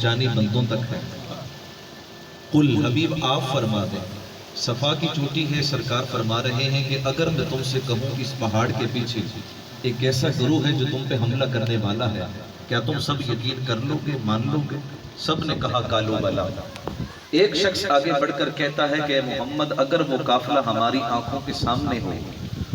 جانی بندوں تک ہے۔ قل حبیب آپ فرما دیں، صفا کی چوٹی ہے، سرکار فرما رہے ہیں کہ اگر میں تم سے کہوں کہ اس پہاڑ کے پیچھے ایک ایسا گروہ ہے جو تم پہ حملہ کرنے والا ہے، کیا تم سب یقین کر لو گے، مان لو گے؟ سب نے کہا کالو بلا۔ ایک شخص آگے بڑھ کر کہتا ہے کہ محمد اگر وہ قافلہ ہماری آنکھوں کے سامنے ہو،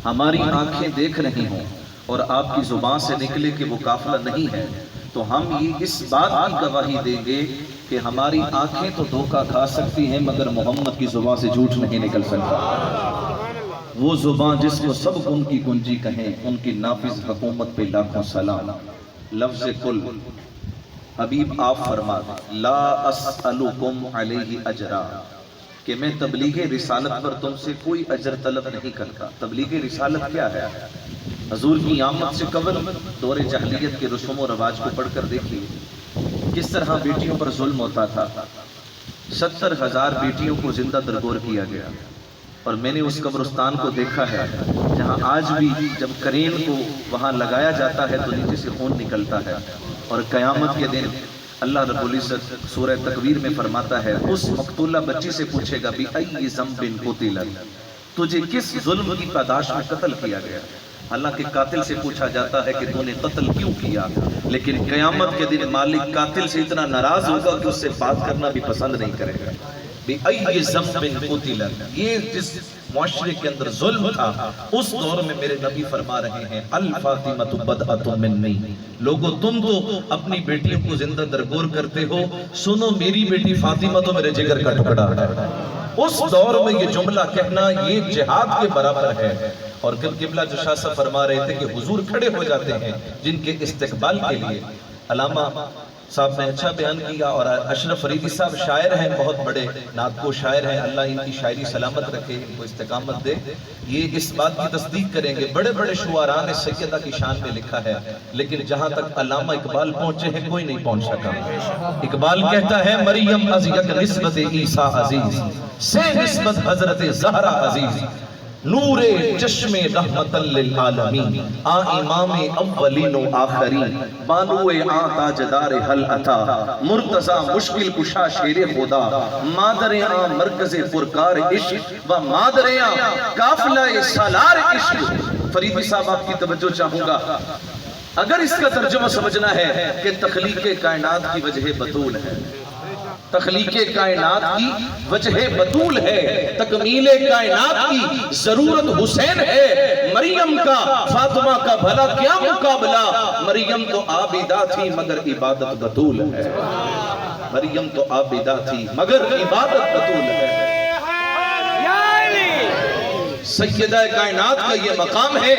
ہماری آنکھیں دیکھ رہی ہوں اور آپ کی زبان سے نکلے کہ وہ قافلہ نہیں ہے، تو ہم یہ اس بات کی گواہی دیں گے کہ ہماری آنکھیں تو دھوکہ کھا سکتی ہیں مگر محمد کی زبان سے جھوٹ نہیں نکل سکتا۔ وہ زبان جس کو سب ان کی کنجی کہیں، ان کی نافذ حکومت پہ لاکھوں سلام۔ لفظ کل حبیب آپ فرما دیں، لا اسألکم علیہ اجرا، کہ میں تبلیغ رسالت پر تم سے کوئی اجر طلب نہیں کرتا۔ تبلیغ رسالت کیا ہے؟ حضور کی آمد سے قبل دور جاہلیت کے رسوم و رواج کو پڑھ کر دیکھیے کس طرح بیٹیوں پر ظلم ہوتا تھا۔ 70,000 بیٹیوں کو زندہ درگور کیا گیا، اور میں نے اس قبرستان کو دیکھا ہے جہاں آج بھی جب کرین کو وہاں لگایا جاتا ہے تو نیچے سے خون نکلتا ہے، اور قیامت کے دن اللہ رب العزت سورہ تکویر میں فرماتا ہے اس مقتولہ بچی سے پوچھے گا بِأَيِّ ذَنْبٍ قُتِلَتْ، تجھے کس ظلم کی پاداش میں قتل کیا گیا؟ حالانکہ قاتل سے پوچھا جاتا ہے کہ تو نے قتل کیوں کیا، لیکن قیامت کے دن مالک قاتل سے اتنا ناراض ہوگا کہ اس سے بات کرنا بھی پسند نہیں کرے گا۔ بِأَيِّ ذَنْبٍ قُتِلَتْ، یہ جس معاشرے کے اندر ظلم تھا اس دور میں میرے نبی فرما رہے ہیں الفاطمۃ بدعۃ منی، لوگو تم تو اپنی بیٹیوں کو زندہ درگور کرتے ہو، سنو میری بیٹی فاطمہ تو میرے جگر کا ٹکڑا ہے۔ اس دور میں یہ جملہ کہنا یہ جہاد کے برابر ہے۔ اور قبلہ جشا صاحب فرما رہے تھے کہ حضور کھڑے ہو جاتے ہیں جن کے استقبال کے لیے۔ علامہ صاحب نے اچھا بیان کیا، اور اشرف فریدی صاحب شاعر ہیں، بہت بڑے نعت کو شاعر ہیں، اللہ ان کی شاعری سلامت رکھے، ان کو استقامت دے، یہ اس بات کی تصدیق کریں گے۔ بڑے بڑے شعراء نے سیدہ کی شان میں لکھا ہے، لیکن جہاں تک علامہ اقبال پہنچے ہیں کوئی نہیں پہنچ سکا۔ اقبال کہتا ہے مریم از یک نسبت عیسیٰ عزیز، سے نسبت حضرت زہرا عزیز، نور چشم رحمت للعالمین، آ امام اولین و آخرین، بانو آ تاجدار حل عطا، مرتضی مشکل کشا شیر خدا، مادر آ مرکز پرکار عشق و مادر آ قافلہ سالار عشق۔ فریدی صاحب آپ کی توجہ چاہوں گا، اگر اس کا ترجمہ سمجھنا ہے کہ تخلیق کائنات کی وجہ بطول ہے، تخلیق کائنات کی وجہ بطول ہے، تکمیل کائنات کی ضرورت حسین ہے، مریم کا فاطمہ کا بھلا کیا مقابلہ، مریم تو عابدہ تھی مگر عبادت بطول ہے، مریم تو عابدہ تھی مگر عبادت بطول ہے۔ سیدہ کائنات کا یہ مقام ہے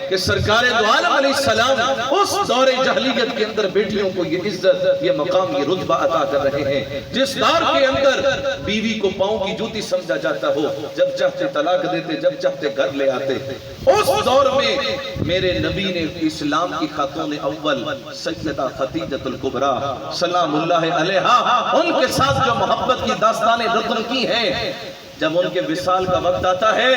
کہ سرکار دو عالم علیہ السلام اس دور جاہلیت کے اندر بیٹیوں کو یہ عزت، یہ مقام، یہ رتبہ عطا کر رہے ہیں۔ جس دور کے اندر بیوی کو پاؤں کی جوتی سمجھا جاتا ہو، جب چاہتے طلاق دیتے، جب چاہتے گھر لے آتے، اس دور میں میرے نبی نے اسلام کی خاتون اول سیدہ خدیجہ الکبریٰ سلام اللہ علیہا، ان کے ساتھ جو محبت کی داستانیں رتن کی ہیں، جب ان کے وصال کا وقت آتا ہے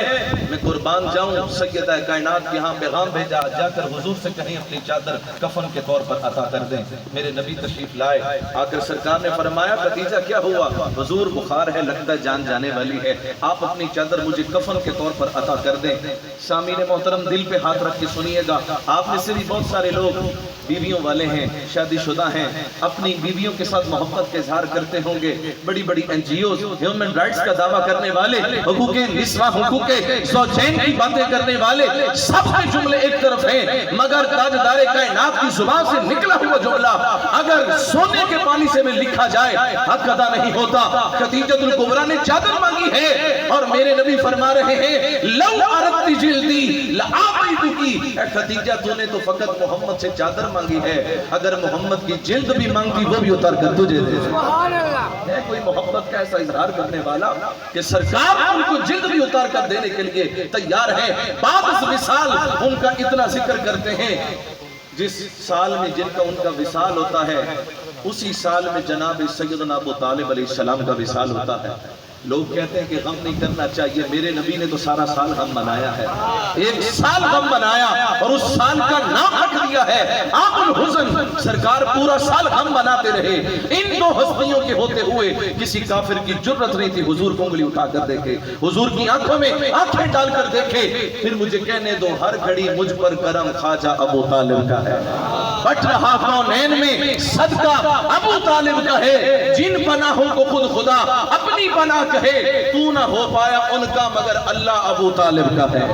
میں قربان جاؤں، سیدہ کائنات یہاں پیغام بھیجا، جا کر حضور سے کہیں اپنی چادر کفن کے طور پر عطا کر دیں۔ میرے نبی تشریف لائے، آ کر سرکار نے فرمایا خدیجہ کیا ہوا؟ حضور بخار ہے، لگتا ہے جان جانے والی ہے، آپ اپنی چادر مجھے کفن کے طور پر عطا کر دیں۔ سامعین محترم دل پہ ہاتھ رکھ کے سنیے گا، آپ میں سے بھی بہت سارے لوگ بیویوں والے ہیں، شادی شدہ ہیں، اپنی بیویوں کے ساتھ محبت کے اظہار کرتے ہوں گے، بڑی بڑی NGOز ہیومن رائٹس کا دعویٰ کرنے والے، حقوق نسواں، حقوق زوجین کی باتیں کرنے والے، سب کے جملے ایک طرف ہیں، مگر تاجدار کائنات کی زبان سے نکلا ہوا جملہ اگر سونے کے پانی سے میں لکھا جائے حق ادا نہیں ہوتا۔ خدیجہ الکبریٰ نے چادر مانگی ہے، اور میرے نبی فرما رہے ہیں لو اردت جلدی لآبیتکی، اے خدیجہ تو نے تو فقط محمد سے چادر مانگی ہے، اگر محمد کی جلد بھی مانگتی وہ بھی اتار کر تجھے دے دے۔ ہے کوئی محبت کا ایسا اظہار کرنے والا کہ سرکار ان کو جلد بھی اتار کر دینے کے لیے تیار ہے۔ بعد اس وصال ان کا اتنا ذکر کرتے ہیں، جس سال میں جن کا ان کا وصال ہوتا ہے اسی سال میں جناب سیدنا ابو طالب علیہ السلام کا وصال ہوتا ہے۔ لوگ کہتے ہیں کہ غم نہیں کرنا چاہیے، میرے نبی نے تو سارا سال غم منایا ہے، ایک سال غم منایا اور اس سال کا نام رکھ دیا ہے عام الحزن۔ سرکار پورا سال غم مناتے رہے۔ ان دو ہستیوں کے ہوتے ہوئے کسی کافر کی جرت نہیں تھی حضور کو انگلی اٹھا کر دیکھے، حضور کی آنکھوں میں آنکھیں ڈال کر دیکھے، پھر مجھے کہنے دو ہر گھڑی مجھ پر کرم خواجہ ابو طالب کا ہے، بٹ رہا کونین میں صدقہ ابو طالب کا ہے، جن پناہوں کو خود خدا اپنی پناہ کہے، تو نہ ہو پایا ان کا مگر اللہ ابو طالب کا ہے۔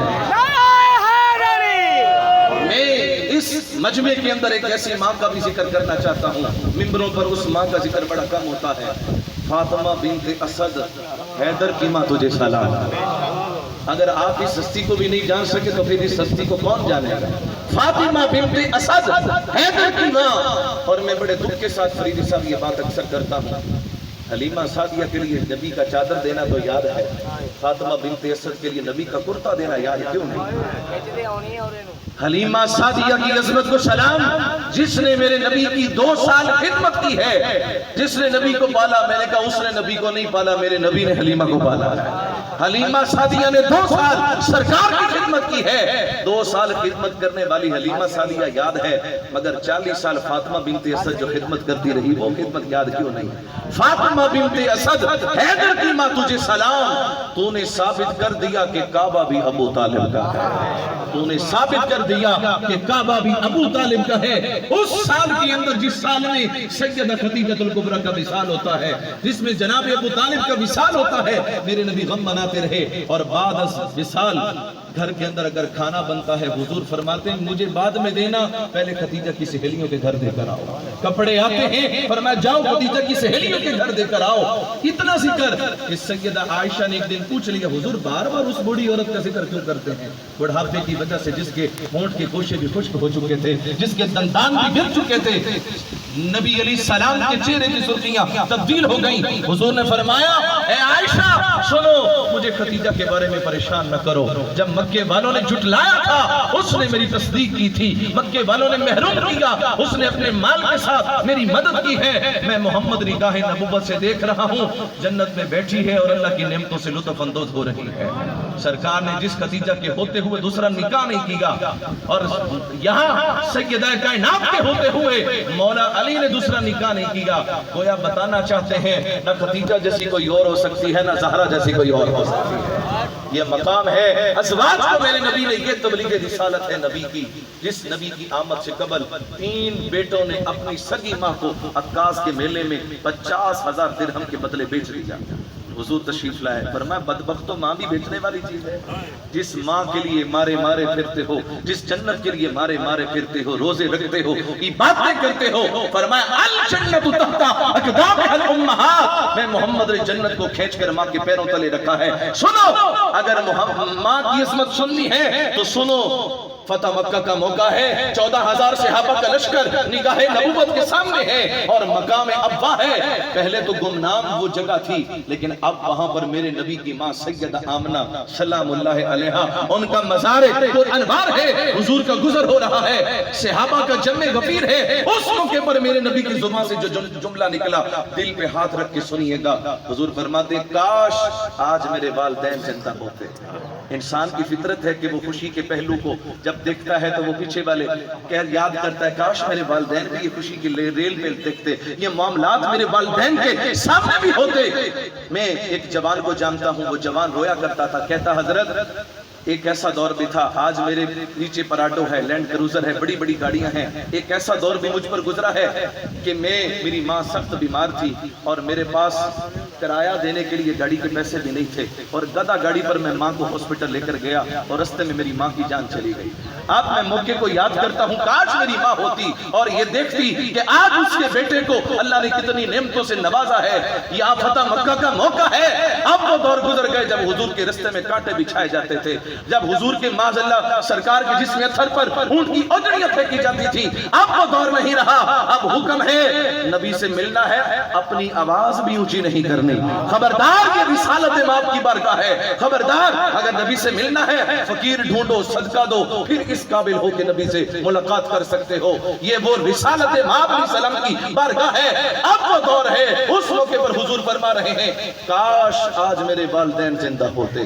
میں اس مجمع کے اندر ایک ایسی ماں کا بھی ذکر کرنا چاہتا ہوں، ممبروں پر اس ماں کا ذکر بڑا کم ہوتا ہے، فاطمہ بنت اسد، حیدر کی ماں تجھے سلام۔ اگر آپ اس ہستی کو بھی نہیں جان سکے تو پھر اس ہستی کو کون جانے گا؟ فاطمہ بنت اسد، حیدر کی ماں۔ اور میں بڑے دکھ کے ساتھ فریدی صاحب یہ بات اکثر کرتا ہوں، حلیمہ سعدیہ کے لیے نبی کا چادر دینا تو یاد ہے، فاطمہ بنت اسد کے لیے نبی کا کرتا دینا یاد کیوں نہیں؟ حلیمہ سعدیہ کی عظمت کو سلام، جس نے میرے نبی کی 2 سال خدمت کی ہے، جس نے نبی کو پالا، میں نے کہا اس نے نبی کو نہیں پالا، میرے نبی نے حلیمہ کو پالا ہے۔ حلیمہ سعدیہ نے 2 سال سرکار کی خدمت کی ہے، 2 سال خدمت کرنے والی حلیمہ سعدیہ یاد ہے، مگر 40 سال فاطمہ بنت اسد جو خدمت کرتی رہی وہ خدمت یاد کیوں نہیں؟ فاطمہ بنت اسد، حیدر کی ماں تجھے سلام، تو نے ثابت کر دیا کہ کعبہ بھی ابو طالب کا ہے، تو نے ثابت کر دیا کہ کعبہ بھی ابو طالب کا ہے۔ اس سال کے اندر جس سال میں سیدہ خدیجہ الکبریٰ کا وصال ہوتا ہے، جس میں جناب ابو طالب کا وصال ہوتا ہے، میرے نبی غم مناتے رہے، اور بعد از وصال گھر کے اندر اگر کھانا بنتا ہے حضور فرماتے ہیں مجھے بعد میں دینا، پہلے خدیجہ کی سہیلیوں کے گھر دے کر آؤ۔ کپڑے آتے ہیں فرمایا جاؤ خدیجہ کی سہیلیوں کے گھر دے کر آؤ۔ اتنا ذکر کہ سیدہ عائشہ نے ایک دن پوچھ لیا حضور بار بار اس بوڑھی عورت کا ذکر کیوں کرتے ہیں؟ بڑھاپے کی وجہ سے جس کے ہونٹ کے گوشے بھی خشک ہو چکے تھے، جس کے دندان بھی گر چکے تھے، نبی علیہ السلام کے چہرے کی سرخیاں تبدیل ہو گئیں۔ حضور نے فرمایا اے عائشہ سنو، مجھے خدیجہ کے بارے میں پریشان نہ کرو، جب مکے والوں نے جھٹلایا تھا اس نے میری تصدیق کی تھی، مکے والوں نے محروم کیا اس نے اپنے مال کے ساتھ میری مدد کی ہے، میں محمد نگاہ نبوت سے دیکھ رہا ہوں جنت میں بیٹھی ہے اور اللہ کی نعمتوں سے لطف اندوز ہو رہی ہے۔ سرکار نے جس خدیجہ کے ہوتے ہوئے دوسرا نکاح نہیں کیا، اور یہاں سیدہ کائنات کے ہوتے ہوئے مولا علی نے دوسرا نکاح نہیں کیا، گویا بتانا چاہتے ہیں نہ خدیجہ جیسی کوئی اور ہو سکتی ہے، نہ زہرا جیسی کوئی اور ہو سکتی ہے۔ یہ مقام ہے ازواج کو میرے نبی نے، یہ تبلیغ رسالت ہے نبی کی، جس نبی کی آمد سے قبل 3 بیٹوں نے اپنی سگی ماں کو عکاظ کے میلے میں 50,000 درہم کے بدلے بیچ دیا۔ حضور تشریف لائے، فرمایا بدبختو ماں بھی بیچنے والی چیز ہے، جس ماں کے لیے مارے مارے پھرتے ہو، جس جنت کے لیے مارے مارے پھرتے ہو، روزے رکھتے ہو، عبادتیں کرتے ہو، فرمایا الجنت تحت اقدام الامہات، میں محمد نے جنت کو کھینچ کر ماں کے پیروں تلے رکھا ہے۔ سنو اگر ماں کی عظمت سننی ہے تو سنو، فتح مکہ کا موقع ہے، 14,000 صحابہ کا لشکر نگاہ نبوت کے سامنے ہے اور مقام ابا ہے۔ پہلے تو گمنام وہ جگہ تھی، لیکن اب وہاں پر میرے نبی کی ماں سیدہ آمنہ سلام اللہ علیہا، ان کا مزار پر انوار ہے، حضور کا گزر ہو رہا ہے، صحابہ کا جمع غفیر ہے۔ اس موقع پر میرے نبی کی زبان سے جو جملہ نکلا دل پہ ہاتھ رکھ کے سنیے گا، حضور فرماتے کاش آج میرے والدین زندہ ہوتے۔ انسان کی فطرت ہے کہ وہ خوشی کے پہلو کو جب دیکھتا ہے تو وہ پیچھے والے یاد کرتا ہے کاش میرے والدین بھی یہ خوشی کی ریل پہ دیکھتے، یہ معاملات میرے والدین کے سامنے بھی ہوتے۔ میں ایک جوان کو جانتا ہوں، وہ جوان رویا کرتا تھا، کہتا حضرت ایک ایسا دور بھی تھا، آج میرے نیچے پراڈو ہے، لینڈ کروزر ہے، بڑی بڑی گاڑیاں ہیں، ایک ایسا دور بھی مجھ پر گزرا ہے کہ میری ماں سخت بیمار تھی اور میرے پاس کرایہ دینے کے لیے گاڑی کے پیسے بھی نہیں تھے، اور گدا گاڑی پر میں ماں کو ہاسپٹل لے کر گیا اور رستے میں میری ماں کی جان چلی گئی۔ اب میں موقع کو یاد کرتا ہوں کاش میری ماں ہوتی اور یہ دیکھتی کہ آج اس کے بیٹے کو اللہ نے کتنی نعمتوں سے نوازا ہے، یہ فتح مکہ کا موقع ہے۔ اب وہ دور گزر گئے جب حضور کے رستے میں کانٹے بچھائے جاتے تھے، جب حضور کے معاذ اللہ سرکار کے جسم اتھر پر اونٹ کی اوجڑیاں پھینکی جاتی تھی، اب وہ دور نہیں رہا۔ اب حکم ہے نبی سے ملنا ہے، اپنی آواز بھی اونچی نہیں کرنی، خبردار یہ رسالت ماب کی بارگاہ ہے، خبردار اگر نبی سے ملنا ہے فقیر ڈھونڈو، صدقہ دو، پھر اس قابل ہو کہ نبی سے ملاقات کر سکتے ہو۔ یہ وہ رسالت ماب علیہ السلام کی بارگاہ ہے۔ اب وہ دور ہے، اس موقع پر حضور فرماتے فرما رہے ہیں کاش آج میرے والدین زندہ ہوتے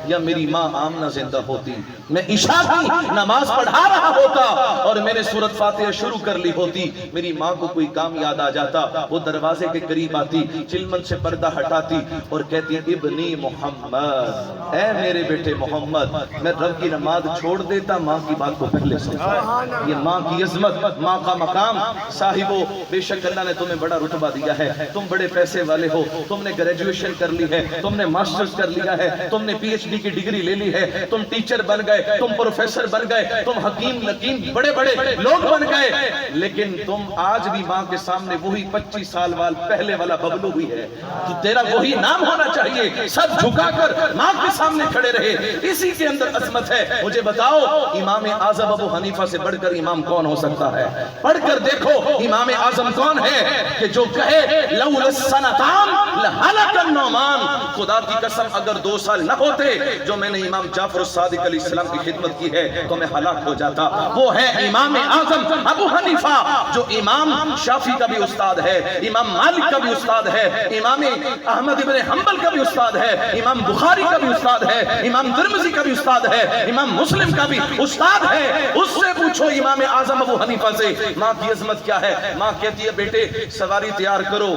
یا میری ماں آمنہ زندہ ہوتی، میں عشاء کی نماز پڑھا رہا ہوتا اور میں نے سورۃ فاتحہ شروع کر لی ہوتی، میری ماں کو کوئی کام یاد آ جاتا، وہ دروازے کے قریب آتی، چلمن سے پردہ ہٹاتی اور کہتی ابنی محمد، اے میرے بیٹے محمد، میں رب کی نماز چھوڑ دیتا ماں کی بات کو پہلے سنتا۔ یہ ماں کی عظمت، ماں کا مقام۔ صاحبو، بے شک اللہ نے تمہیں بڑا رتبہ دیا ہے، تم بڑے پیسے والے ہو، تم نے گریجویشن کر لی ہے، تم نے ماسٹرز کر لیا ہے، تم نے پی ایچ ڈی کی ڈگری لے لی ہے، تم ٹیچر بن گئے، تم پروفیسر بن گئے، تم حکیم لکیم بڑے بڑے لوگ بن گئے، لیکن تم آج بھی ماں کے سامنے وہی 25 سال پہلے والا ببلو ہوئی ہے۔ تو تیرا وہی نام ہونا چاہیے، سب جھکا کر ماں کے سامنے کھڑے رہے، اسی کے اندر عظمت ہے۔ مجھے بتاؤ امام اعظم ابو حنیفہ سے بڑھ کر امام کون ہو سکتا ہے؟ پڑھ کر دیکھو امام اعظم کون ہے کہ جو کہے لولا السنتان لہلک النعمان، خدا کی قسم اگر 2 سال نہ ہوتے جو میں نے امام جعفر الصادق علیہ السلام کی خدمت کی ہے تو میں ہلاک ہو جاتا۔ وہ ہے امام اعظم ابو حنیفہ، جو امام شافعی کا بھی استاد ہے، امام مالک کا بھی استاد ہے، امام احمد ابن حنبل کا بھی استاد ہے، امام بخاری کا بھی استاد ہے، امام ترمذی کا بھی استاد ہے، امام مسلم کا بھی استاد ہے۔ اس سے پوچھو امام اعظم ابو حنیفہ سے ماں کی عظمت کیا ہے۔ ماں کہتی ہے بیٹے سواری تیار کرو،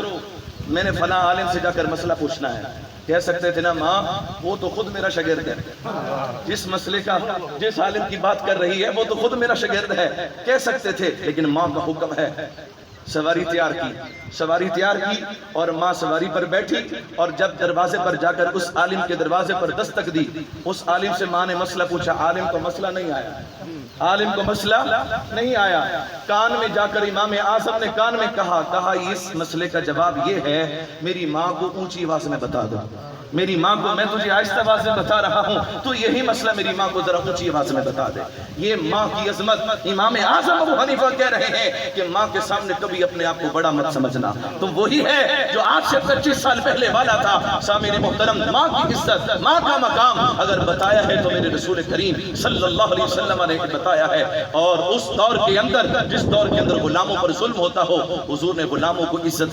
میں نے فلاں عالم سے جا کر مسئلہ پوچھنا ہے۔ کہہ سکتے تھے نا ماں وہ تو خود میرا شاگرد ہے، جس مسئلے کا جس عالم کی بات کر رہی ہے وہ تو خود میرا شاگرد ہے، کہہ سکتے تھے، لیکن ماں کا حکم ہے۔ سواری تیار کی اور ماں سواری پر بیٹھی، اور جب دروازے پر جا کر اس عالم کے دروازے پر دستک دی، اس عالم سے ماں نے مسئلہ پوچھا، عالم کو مسئلہ نہیں آیا، کان میں جا کر امام اعظم نے کان میں کہا اس مسئلے کا جواب یہ ہے، میری ماں کو اونچی آواز میں بتا دو، میری ماں کو، میں تجھے آہستہ آواز میں بتا رہا ہوں، تو یہی مسئلہ میری ماں کو ذرا اونچی آواز میں بتا دے۔ یہ ماں کی عظمت۔ امام اعظم ابو حنیفہ کہہ رہے ہیں کہ ماں کے سامنے کبھی اپنے آپ کو بڑا مت سمجھنا، تم وہی ہے جو آج سے 25 سال پہلے والا تھا۔ سامعین محترم، ماں کی عزت، ماں کا مقام اگر بتایا ہے تو میرے رسول کریم صلی اللہ علیہ وسلم نے بتایا ہے، اور اس دور کے اندر جس دور کے اندر غلاموں پر ظلم ہوتا ہو، حضور نے غلاموں کو عزت